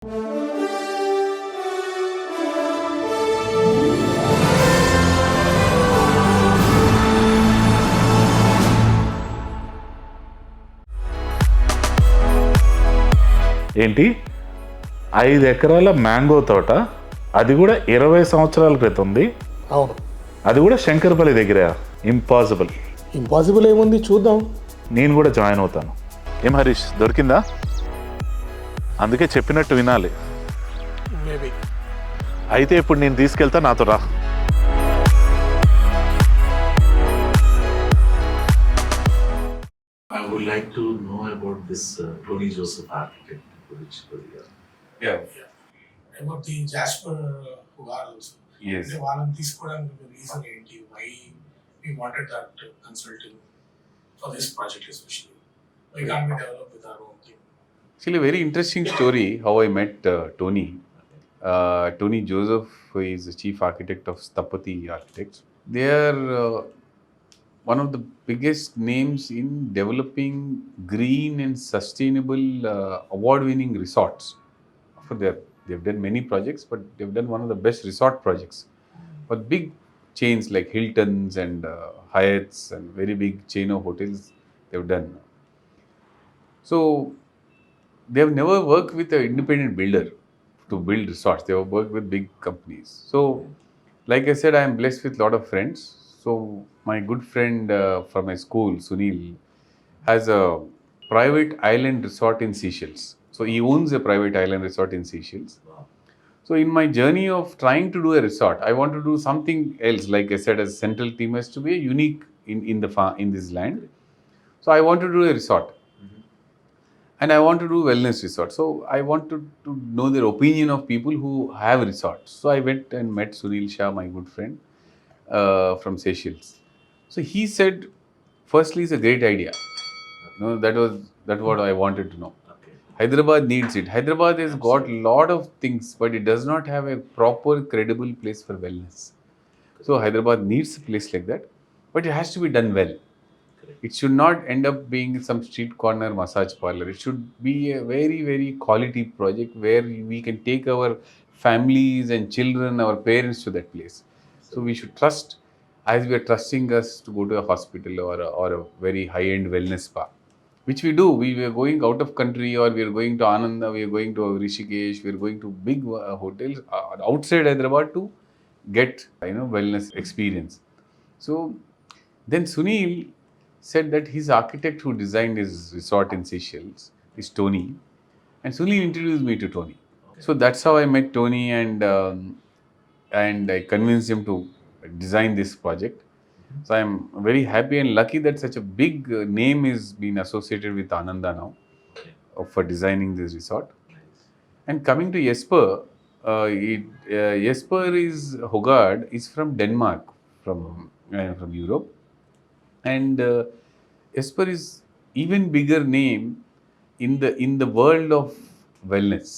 ఏంటి 5 ఎకరాల మ్యాంగో తోట, అది కూడా 20 సంవత్సరాల క్రితంది. అవును, అది కూడా శంకర్పల్లి దగ్గర. ఇంపాసిబుల్. ఇంపాసిబుల్ ఏముంది, చూద్దాం. నేను కూడా జాయిన్ అవుతాను. ఏం హరీష్, దొరికిందా? అందుకే చెప్పినట్టు వినాలి. మేబీ. అయితే ఇప్పుడు నేను తీసుకెళ్తా, నాతో రా. I would like to know about this Tony Joseph architect. Yeah. About the Jasper Hugar also. Yes. వాళ్ళని తీసుకోవడానికి రీజన్ ఏంటి? Why we wanted that consulting for this project especially? Why can't we develop with our own team? Actually, a very interesting story how I met Tony. Tony Joseph is the chief architect of Stapati Architects. They are one of the biggest names in developing green and sustainable award-winning resorts. They've done many projects, but they've done one of the best resort projects. But big chains like Hilton's and Hyatt's and very big chain of hotels they've done. So they've never worked with an independent builder to build resorts. They have worked with big companies. So, like I said, I am blessed with a lot of friends. So my good friend from my school, Sunil, has a private island resort in Seychelles. So he owns a private island resort in Seychelles. So in my journey of trying to do a resort, I want to do something else. Like I said, as central theme has to be unique in this land. So I want to do a resort. And I want to do wellness resort. So I wanted to know their opinion of people who have resorts. So I went and met Sunil Shah, my good friend from Seychelles. So he said, firstly, it's a great idea. No, that's what I wanted to know. Okay. Hyderabad needs it. Hyderabad has got a lot of things, but it does not have a proper, credible place for wellness. So Hyderabad needs a place like that, but it has to be done well. It should not end up being some street corner massage parlor. It should be a very, very quality project where we can take our families and children, our parents to that place. So we should trust, as we are trusting us to go to a hospital or a very high-end wellness spa, which we do. We are going out of country, or we are going to Ananda, we are going to Rishikesh, we are going to big hotels outside Hyderabad to get wellness experience. So then Sunil said that his architect who designed his resort in Seychelles is Tony, and Sunil introduced me to Tony. Okay. So that's how I met Tony, and I convinced him to design this project. So I'm very happy and lucky that such a big name is being associated with Ananda now for designing this resort. And coming to Jesper, Jesper Hogard is from Denmark, from Europe. And Jesper is even bigger name in the world of wellness.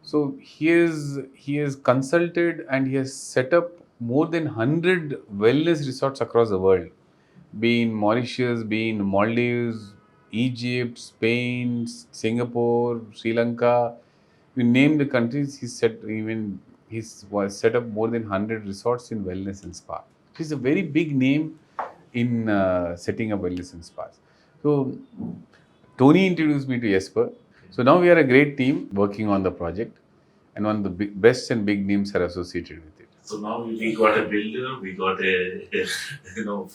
So he has consulted and he has set up more than 100 wellness resorts across the world, be in Mauritius, be in Maldives, Egypt, Spain, Singapore, Sri Lanka. You name the countries, he's set up more than 100 resorts in wellness and spa. He's a very big name in setting up wellness and spas. So Tony introduced me to Jesper. So now we are a great team working on the project, and one of the best and big names are associated with it. So now we got a builder, we got a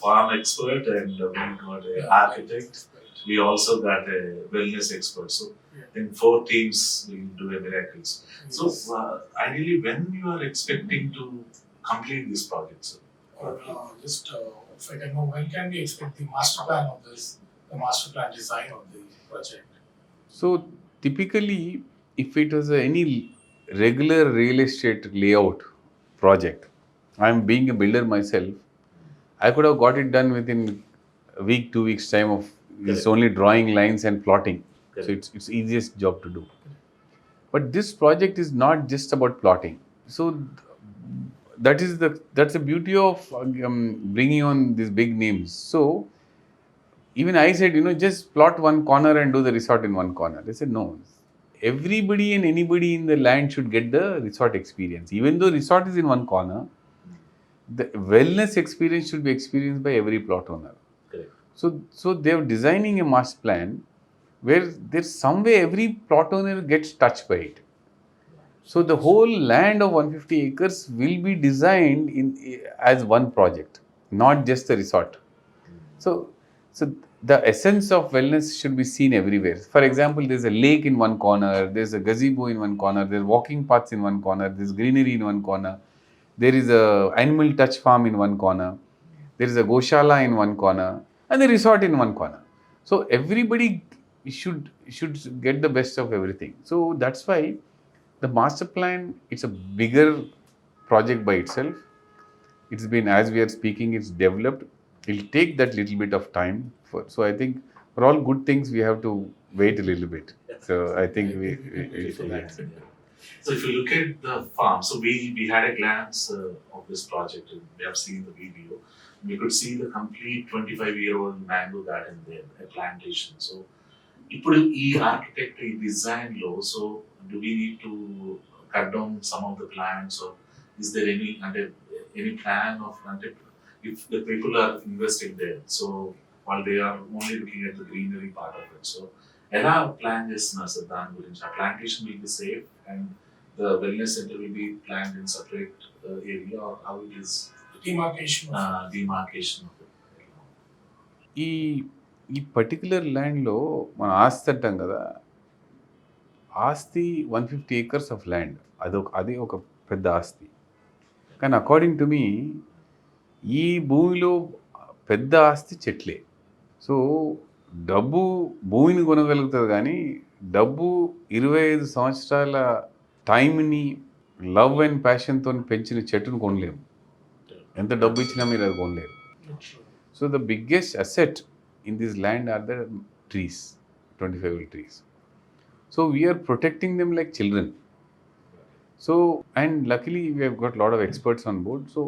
farm expert, and we got an architect. We also got a wellness expert. So in 4 teams will do a miracles. So ideally, when you are expecting to complete this project, sir? If I can know, when can we expect the master plan of this, the master plan design of the project? So typically, if it was any regular real estate layout project, I'm being a builder myself, I could have got it done within a week, 2 weeks time of it's only drawing lines and plotting. So it's easiest job to do. But this project is not just about plotting. So that's the beauty of bringing on these big names. So even I said, just plot one corner and do the resort in one corner. They said, no, everybody and anybody in the land should get the resort experience. Even though resort is in one corner, the wellness experience should be experienced by every plot owner. Correct. So they're designing a master plan where there's some way every plot owner gets touched by it. So the whole land of 150 acres will be designed in as one project, not just the resort. So, so the essence of wellness should be seen everywhere. For example, there's a lake in one corner, there's a gazebo in one corner, there's walking paths in one corner, there's greenery in one corner, there is a animal touch farm in one corner, there is a goshala in one corner, and the resort in one corner. So everybody should get the best of everything. So that's why the master plan, it's a bigger project by itself. It's been, as we are speaking, it's developed. It'll take that little bit of time. So I think for all good things, we have to wait a little bit. So I think Yeah. So if you look at the farm, so we had a glance of this project, and we have seen the video. We could see the complete 25-year-old mango garden there, a plantation. So ఇప్పుడు ఈ architect ఈ design లో so do we need to cut down some of the plants are is there any అంటే any plan of అంటే if the people are investing there so వాళ్ళు they are only looking at the greenery part of it so ఎలా plan చేస్తున్నారు sir దాని గురించి ఆ plantation will be safe and the wellness centre will be planned in separate area are how it is demarcation ఈ ఈ particular ల్యాండ్లో మనం ఆస్తి అంటాం కదా, ఆస్తి 150 acres ఆఫ్ ల్యాండ్, అది ఒక పెద్ద ఆస్తి. కానీ అకార్డింగ్ టు మీ ఈ భూమిలో పెద్ద ఆస్తి చెట్లే. సో డబ్బు భూమిని కొనగలుగుతుంది, కానీ డబ్బు 25 సంవత్సరాల టైంని లవ్ అండ్ ప్యాషన్తో పెంచిన చెట్టును కొనలేము. ఎంత డబ్బు ఇచ్చినా మీరు అది కొనలేరు. So the biggest asset in this land are the trees, 25 trees. So we are protecting them like children. So, and luckily we have got a lot of experts on board. So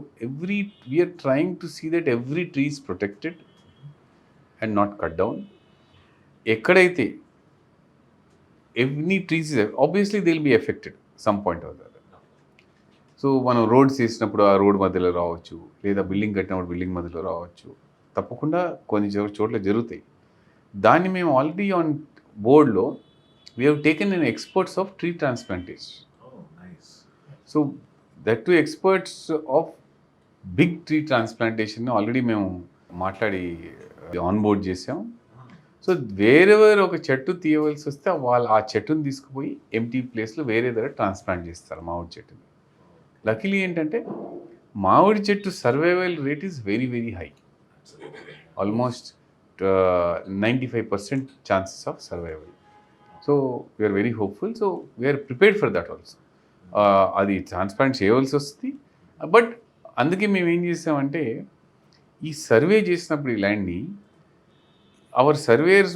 we are trying to see that every tree is protected and not cut down. Ekkadaithe any trees is, obviously they will be affected some point or the other. So మనం roads వేసినప్పుడు ఆ road మధ్యలో రావచ్చు, లేదా building కట్టినప్పుడు building మధ్యలో రావచ్చు, తప్పకుండా కొన్ని చోట్ల జరుగుతాయి. దాన్ని మేము ఆల్రెడీ ఆన్ బోర్డ్లో we have taken an experts of tree transplantation. So that to experts of big tree transplantation already మేము మాట్లాడి ఆన్ బోర్డ్ చేసాం. సో వేరెవరు ఒక చెట్టు తీయవలసి వస్తే వాళ్ళు ఆ చెట్టును తీసుకుపోయి ఎంటీ ప్లేస్లో వేరే దగ్గర ట్రాన్స్ప్లాంట్ చేస్తారు మామిడి చెట్టుని. లక్కీలీ ఏంటంటే మామిడి చెట్టు survival rate is very very high, almost 95% chances of survival. So we are very hopeful. So we are prepared for that also. అది ట్రాన్స్ప్లాంట్ చేయవలసి వస్తుంది. బట్ అందుకే మేము ఏం చేసామంటే ఈ సర్వే చేసినప్పుడు ఈ ల్యాండ్ని our surveyors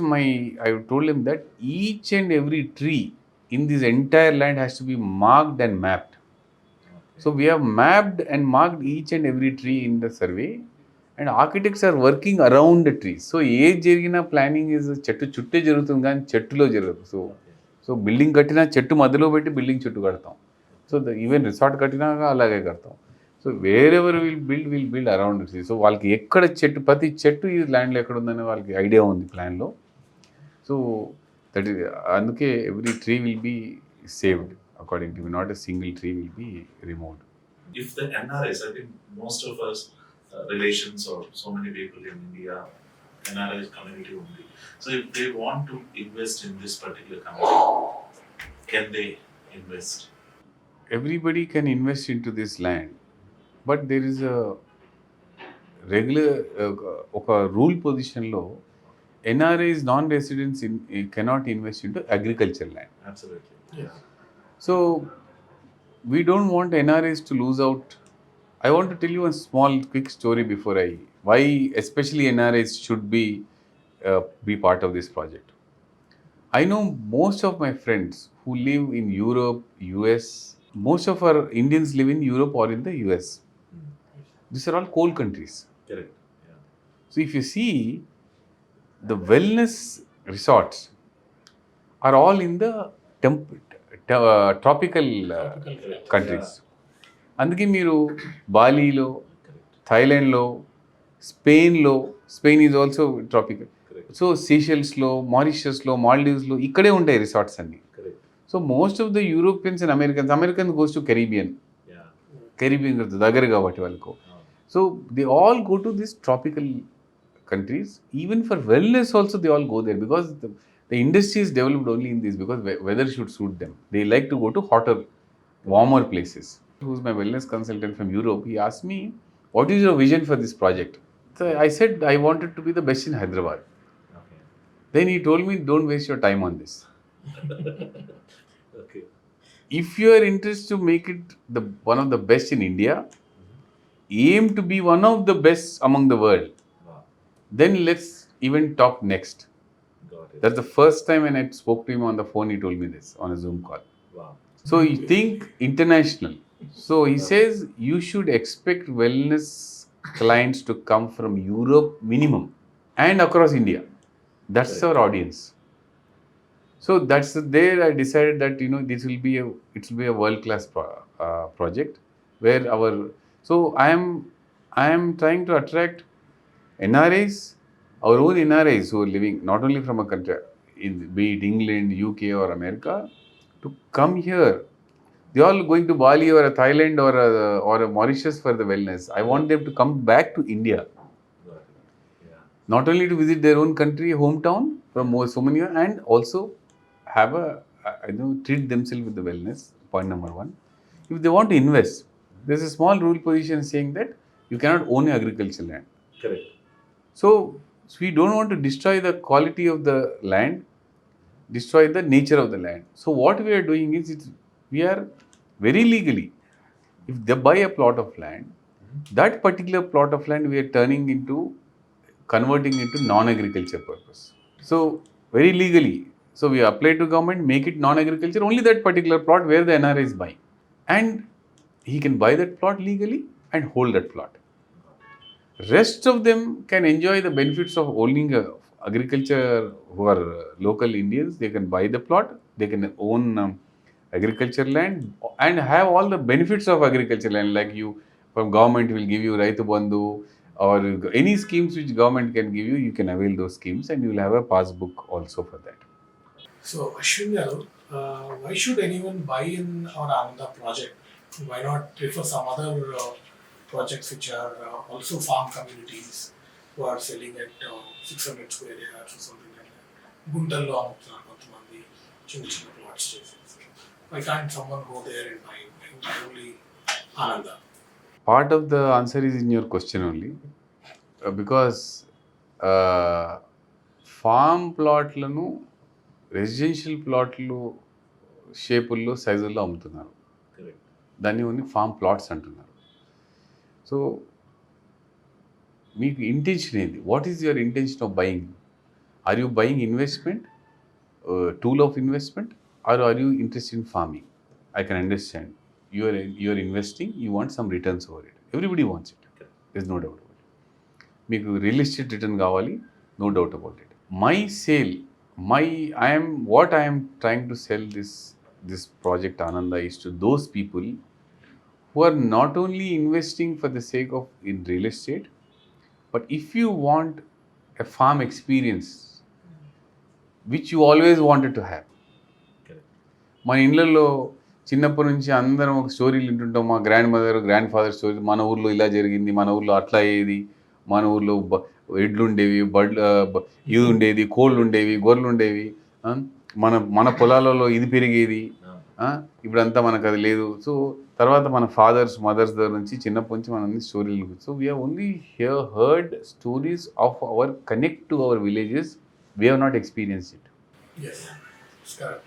I told them that each and every tree in this entire land has to be marked and mapped. So we have mapped and marked each and every tree in the survey, and architects are working around the trees. So ఏ జరిగిన planning is చెట్టు చుట్టే జరుగుతుంది, కానీ చెట్టులో జరగదు. So building కట్టినా చెట్టు మధ్యలో పెట్టి బిల్డింగ్ చుట్టూ కడతాం. సో ఈవెన్ రిసార్ట్ కట్టినా అలాగే కడతాం. So wherever will build around tree. So వాళ్ళకి ఎక్కడ చెట్టు, ప్రతి చెట్టు ఈ ల్యాండ్లో ఎక్కడ ఉందని వాళ్ళకి ఐడియా ఉంది ప్లాన్లో. సో దట్ ఈస్ అందుకే every tree will be saved according to me, not a single tree will be removed. If the NRIs, I think most of us relations or so many people in India, NRI community only. So if they want to invest in this particular community, can they invest? Everybody can invest into this land, but there is a regular oka rule position lo NRIs, non-residents cannot invest into agricultural land. Absolutely. Yeah. So we don't want NRIs to lose out. I want to tell you a small quick story before why especially NRIs should be part of this project. I know most of my friends who live in Europe, US. Most of our Indians live in Europe or in the US. These are all cold countries. Correct. Yeah. So if you see, the wellness resorts are all in the tropical Tropical. Countries. అందుకే మీరు బాలీలో, థాయిలాండ్లో, స్పెయిన్లో, Spain is also tropical. So సీషెల్స్లో, మారిషస్లో, మాల్డీవ్స్లో ఇక్కడే ఉంటాయి రిసార్ట్స్ అన్ని. So most of the Europeans and Americans goes to Caribbean దగ్గర కాబట్టి వాళ్ళకు. So they all go to this tropical countries. Even for wellness also they all go there because the industry is developed only in this because weather should suit them. They like to go to hotter, warmer places. Who's my wellness consultant from Europe? He asked me, "What is your vision for this project?" So I said I wanted to be the best in Hyderabad. Then he told me, "Don't waste your time on this. Okay. If you are interested to make it one of the best in India, aim to be one of the best among the world. Then let's even talk next." Got it. That's the first time when I spoke to him on the phone, he told me this on a Zoom call. Wow. So you think international. So he says you should expect wellness clients to come from Europe minimum and across India. That's Right. our audience. So that's there I decided that this will be a world class project where so I am trying to attract NRIs, our own NRIs who are living not only from a country, be it England, UK or America, to come here. They all going to Bali or a Thailand or a Mauritius for the wellness. I want them to come back to India, Got it. Yeah. not only to visit their own country, hometown from so many years, and also have treat themselves with the wellness. Point number one. If they want to invest, there's a small rule position saying that you cannot own agricultural land. Correct. So we don't want to destroy the quality of the land, destroy the nature of the land. So what we are doing is we are very legally, if they buy a plot of land, that particular plot of land we are converting into non-agriculture purpose. So very legally. So we apply to government, make it non-agriculture, only that particular plot where the NRI is buying. And he can buy that plot legally and hold that plot. Rest of them can enjoy the benefits of owning agriculture who are local Indians. They can buy the plot, they can own agriculture land and have all the benefits of agriculture land, like you from government will give you Raitu Bandhu or any schemes which government can give you, you can avail those schemes and you will have a passbook also for that. So, Ashwin garu, why should anyone buy in our Ananda project? Why not prefer some other projects which are also farm communities who are selling at 600 square acres or something like that? Guntallo amuttunnaru kontamandi chinna plots chesi. Why can't someone go there and buy only Ananda? Part of the answer is in your question only, because farm ప్లాట్లను residential ప్లాట్లు షేపుల్లో సైజుల్లో అమ్ముతున్నారు. Correct. దాన్ని only farm plots అంటున్నారు. So మీకు intention ఏంది? What is your intention of buying? Are you buying investment, tool of investment, are are you interest in farming? I can understand. You are investing, you want some returns over it. Everybody wants it. There's no doubt about it. మీకు real estate return కావాలి, no doubt about it. What I am trying to sell this project Ananda is to those people who are not only investing for the sake of in real estate, but if you want a farm experience which you always wanted to have. మన ఇళ్ళల్లో చిన్నప్పటి నుంచి అందరం ఒక స్టోరీలు వింటుంటాం. మా grand father story, మన ఊర్లో ఇలా జరిగింది, మన ఊర్లో అట్లా అయ్యేది, మన ఊర్లో ఎడ్లు ఉండేవి, ఇది ఉండేది, కోళ్ళు ఉండేవి, గొర్రెలు ఉండేవి, మన పొలాలలో ఇది పెరిగేది. ఇప్పుడంతా మనకు అది లేదు. సో తర్వాత మన మదర్స్ దగ్గర నుంచి చిన్నప్పటి నుంచి మన అన్ని స్టోరీలు. So we are only heard stories of our connect to our villages. We have not experienced it. Yes, it's correct.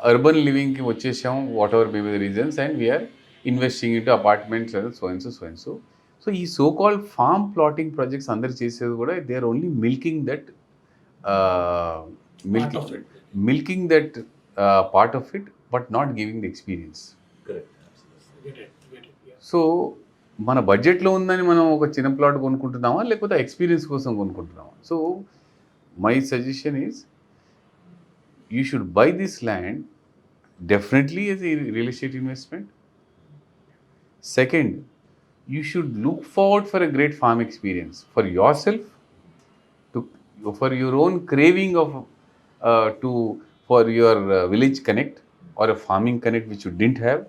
Urban లివింగ్కి వచ్చేసాం, whatever may be the reasons, and we are investing in to apartments so and so. So ఈ so called farm plotting projects అందరు చేసేది కూడా they are only milking that part of it, but not giving the experience. Correct. Get it, yeah. So మన బడ్జెట్లో ఉందని మనం ఒక చిన్న ప్లాట్ కొనుక్కుంటున్నామా, లేకపోతే ఎక్స్పీరియన్స్ కోసం కొనుక్కుంటున్నామా? So my suggestion is you should buy this land definitely as a real estate investment. Second, you should look forward for a great farm experience for yourself, to for your own craving of to for your village connect or a farming connect which you didn't have.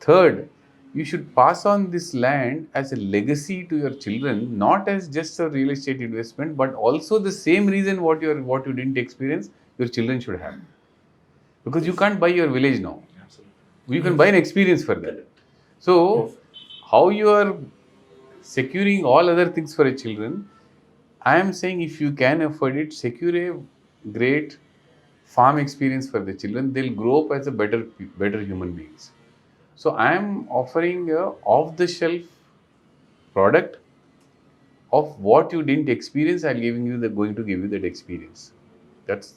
Third, you should pass on this land as a legacy to your children, not as just a real estate investment, but also the same reason what you didn't experience, your children should have. Because you can't buy your village now. You can buy an experience for that. So, how you are securing all other things for your children, I am saying if you can afford it, secure a great farm experience for the children. They'll grow up as a better human beings. So I am offering a off-the-shelf product of what you didn't experience. I'm going to give you that experience. That's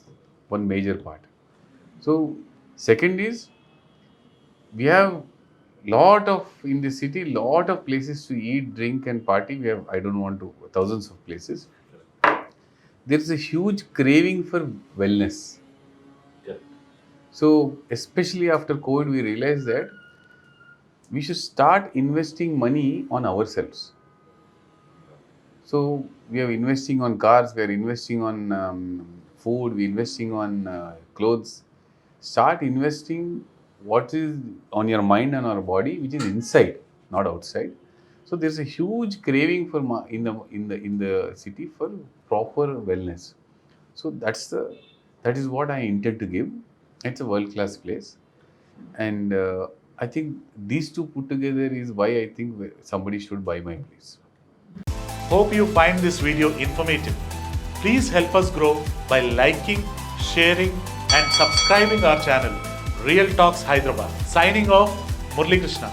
one major part. So second is we have in the city lot of places to eat, drink, and party. We have I don't want to thousands of places. There is a huge craving for wellness. Correct. So especially after COVID, we realized that we should start investing money on ourselves. So we are investing on cars, we are investing on food, we are investing on clothes. Start investing what is on your mind and our body, which is inside, not outside. So there's a huge craving for in the city for proper wellness. So that is what I intend to give. It's a world class place, and I think these two put together is why I think somebody should buy my place. Hope you find this video informative. Please help us grow by liking, sharing, and subscribing our channel, Real Talks Hyderabad. Signing off, Murli Krishna.